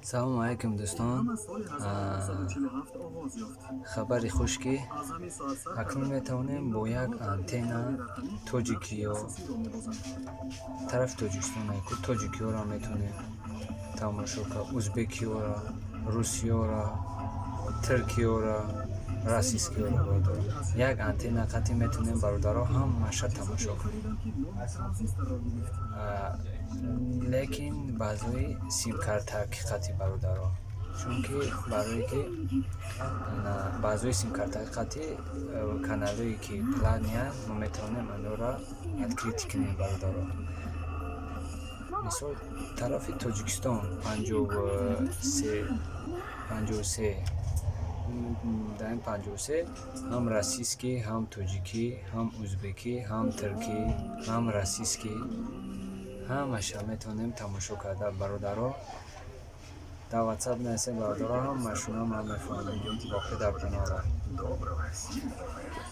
салому алайкум дӯстон. Хабари хуш ки акнун метавонем бо як антенна тоҷикиё тарафи Тоҷикистон тоҷикиёро метавонем тамошо кард, узбекиёро, русиёро, туркиёро, российскиёро бародаро. Як антенна қатъи метавонем бародаро ҳамаша тамошо кунем. Лекин баъзои симкартаки қатъи бародаро, чунки барое ки баъзои симкартаки қатъи каналое ки платния мо метавонем онҳоро откритӣ кунем бародаро. Мисол тарафи Тоҷикистон 53 дар 53 ҳам российский, ҳам тоҷикӣ, ҳам узбекӣ, ҳам туркӣ, ҳам российский, ҳамаша метавонем тамошо карда бародаро. Дар WhatsApp нависем бародаро, ҳамашона ман мефаҳмем. Боқӣ дар канала.